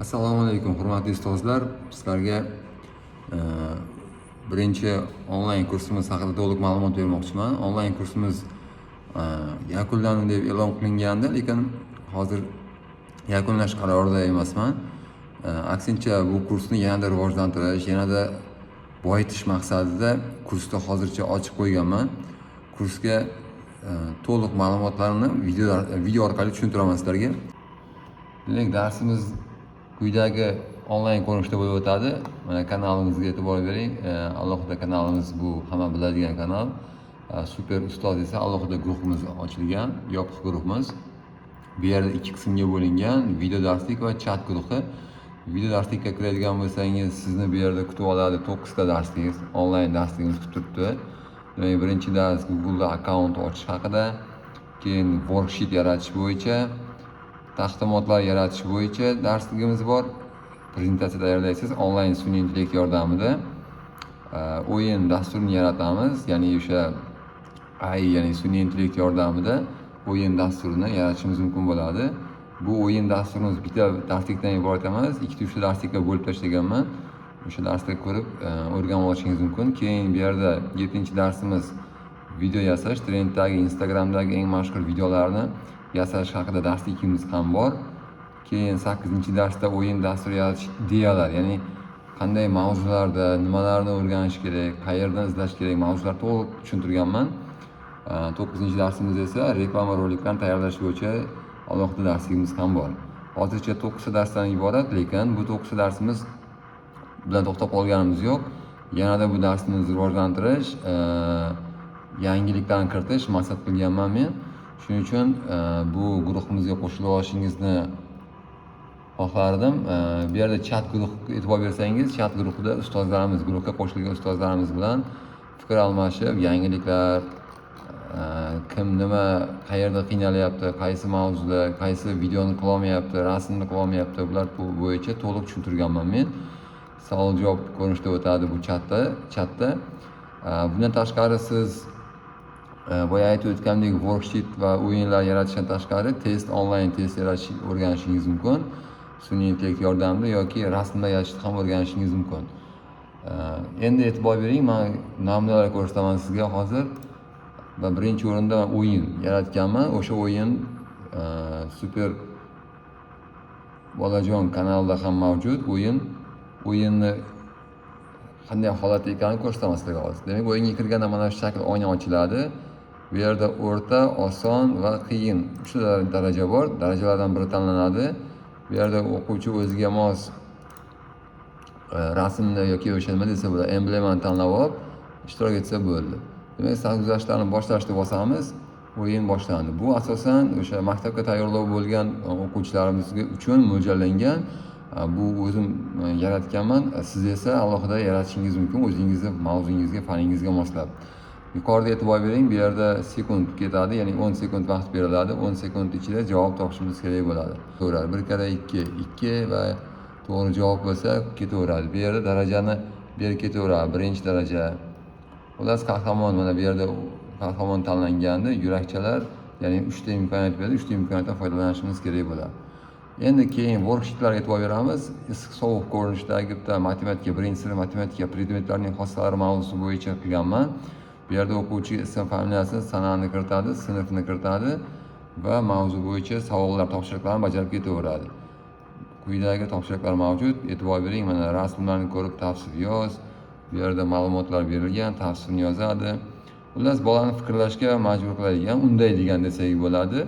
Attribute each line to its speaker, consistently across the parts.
Speaker 1: Assalomu alaykum, hurmatli ustozlar. Sizlarga e, birinchi onlayn kursimiz haqida to'liq ma'lumot bermoqchiman. Onlayn kursimiz e, yakunlandi deb e'lon qilingandi, lekin hozir yakunlash qarorida emasman. Aksincha bu kursni yanada rivojlantirish, yanada boyitish maqsadida kursni hozircha ochib qo'yganman. Kursga to'liq ma'lumotlarni video orqali tushuntiraman sizlarga. Demak, darsimiz quyidagi onlayn ko'rinishda bo'lib o'tadi. Mana kanalimizga e'tibor bering. Alohida kanalimiz bu hamma biladigan kanal. Super ustoz esa alohida guruhimiz ochilgan, yopiq guruhimiz. Bu yerda ikki qismga bo'lingan: video darslik va chat guruhi. Video darslikka kiradigan bo'lsangiz, sizni bu yerda kutib oladi 9 ta darsligingiz, onlayn darsligimiz kutib turibdi. Demak, birinchi dars Google akkaunt ochish haqida, keyin worksheet yaratish bo'yicha, taqdimotlar yaratish bo'yicha darsligimiz bor. Prezentatsiya tayyorlaysiz onlayn sun'iy intellekt yordamida. O'yin dasturini yaratamiz, ya'ni o'sha AI, ya'ni sun'iy intellekt yordamida o'yin dasturini yaratishimiz mumkin bo'ladi. Bu o'yin dasturimiz bitta darslikdan iborat emas, 2-3 darslikka bo'lib tashlaganman. O'sha darsni ko'rib o'rganib olishingiz mumkin. Keyin bu yerda 7-darsimiz video yasash, trenddagi, Instagramdagi eng mashhur videolarni yasash haqida darsligimiz ham bor. Keyin 8-darsda o'yin dasturi yaratish ideyalar, ya'ni qanday mavzularda nimalarni o'rganish kerak, qayerdan izlash kerak, mavzular to'liq tushuntirganman. 9-darsimiz esa reklama roliklarini tayyorlash bo'yicha alohida darsligimiz ham bor. Hozircha 9 darsdan iborat, lekin bu 9 darsimiz bilan to'xtab qolganimiz yo'q. Yanada bu darsimizni rivojlantirish, yangiliklarni kiritish maqsad qilganman men. Shuning uchun bu guruhimizga qo'shilib olishingizni xohlardim. Bu yerda chat guruhiga e'tibor bersangiz, chat guruhida ustozlarimiz, guruhga qo'shilgan ustozlarimiz bilan fikr almashib, yangiliklar, kim nima, qayerda qiynalyapti, qaysi mavzuda, qaysi videoni qilolmayapti, rasmni qilolmayapti, bular bo'yicha to'liq tushuntirganman men. Savol-javob ko'rinishda o'tadi bu chatda. Bundan tashqari siz boya aytib o'tgandek worksheet va o'yinlar yaratishdan tashqari onlayn test yaratish o'rganishingiz mumkin. Sun'iy intellekt yordamida yoki rasmda yozishni ham o'rganishingiz mumkin. Endi e'tibor bering, men namunalar ko'rsataman sizga hozir. Va birinchi o'rinda o'yin yaratganman. O'sha o'yin Super bolajon kanalida ham mavjud. O'yinni qanday holatda ekanini ko'rsataman sizlarga hozir. Demak, o'yinga kirganda mana shu shakl oyna ochiladi. Bu yerda o'rta, oson va qiyin 3 daraja bor. Darajalardan biri tanlanadi. Bu yerda o'quvchi o'ziga mos rasmni yoki o'sha nima desa bo'ladi, emblemani tanlab olib ishtirok etsa bo'ldi. Demak, sarguzashtlarni boshlashni bosamiz, o'yin boshlandi. Bu asosan o'sha maktabga tayyorlov bo'lgan o'quvchilarimiz uchun mo'ljallangan. Bu o'zim yaratganman. Siz esa alohida yaratishingiz mumkin, o'zingizning mavzungizga, faningizga moslab. Yuqorida e'tibor bering, bu yerda sekund ketadi, ya'ni 10 sekund vaqt beriladi. 10 sekund ichida javob topishimiz kerak bo'ladi. To'g'ri, 1 kara 2 va to'g'ri javob bo'lsa ketaveradi. Bu yerda darajani berib ketaveradi. Birinchi daraja. Xullas, qahramon, mana bu yerda qahramon tanlangandi. Yurakchalar, ya'ni 3 ta imkoniyat berdi. 3 ta imkoniyatdan foydalanishimiz kerak bo'ladi. Endi keyin worksheetlarga e'tibor beramiz. Issiq sovuq ko'rinishdagi bitta matematika, birinchi sinf matematika predmetlarining xossalari mavzusi bo'yicha qilganman. Bu yerda o'quvchi ism, familiyasini, sanani kiritadi, sinfni kiritadi va mavzu bo'yicha savollar, topshiriqlarni bajarib ketaveradi. Quyidagi topshiriqlar mavjud. E'tibor bering, mana rasmlarni ko'rib tavsif yoz. Bu yerda ma'lumotlar berilgan, tavsifni yozadi. Xullas, bolani fikrlashga majbur qiladigan, undaydigan desak bo'ladi,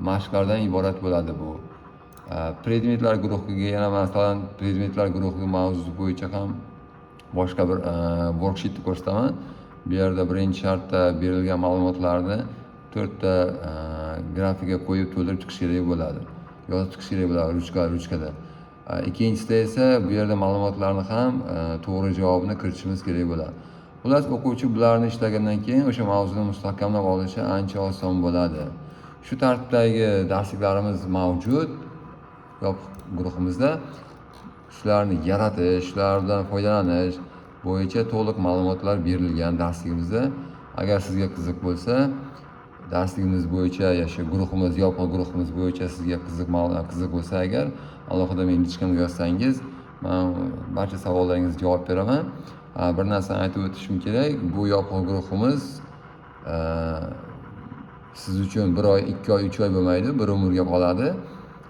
Speaker 1: mashqlardan iborat bo'ladi bu. Predmetlar guruhiga, yana masalan predmetlar guruhi mavzusi bo'yicha ham boshqa bir worksheetni ko'rsataman. Bu yerda birinchi shartda berilgan ma'lumotlarni 4 ta grafiga qo'yib to'ldirib chiqish kerak bo'ladi. Yozib chiqish kerak bo'ladi ruchkada. Ikkinchisida esa bu yerda ma'lumotlarni ham to'g'ri javobini kiritishimiz kerak bo'ladi. Xullas, o'quvchi bularni ishlagandan keyin o'sha mavzuni mustahkamlab olishi ancha oson bo'ladi. Shu tartibdagi darsliklarimiz mavjud yopiq guruhimizda. Shularni yaratish, shulardan foydalanish bo'yicha to'liq ma'lumotlar berilgan darsligimizda. Agar sizga qiziq bo'lsa, darsligimiz bo'yicha shu guruhimiz, yopiq guruhimiz bo'yicha sizga qiziq bo'lsa agar alohida meni lichkamga yozsangiz, men barcha savollaringizga javob beraman. Bir narsani aytib o'tishim kerak, bu yopiq guruhimiz siz uchun 1 oy, 2 oy, 3 oy bo'lmaydi, bir umrga qoladi.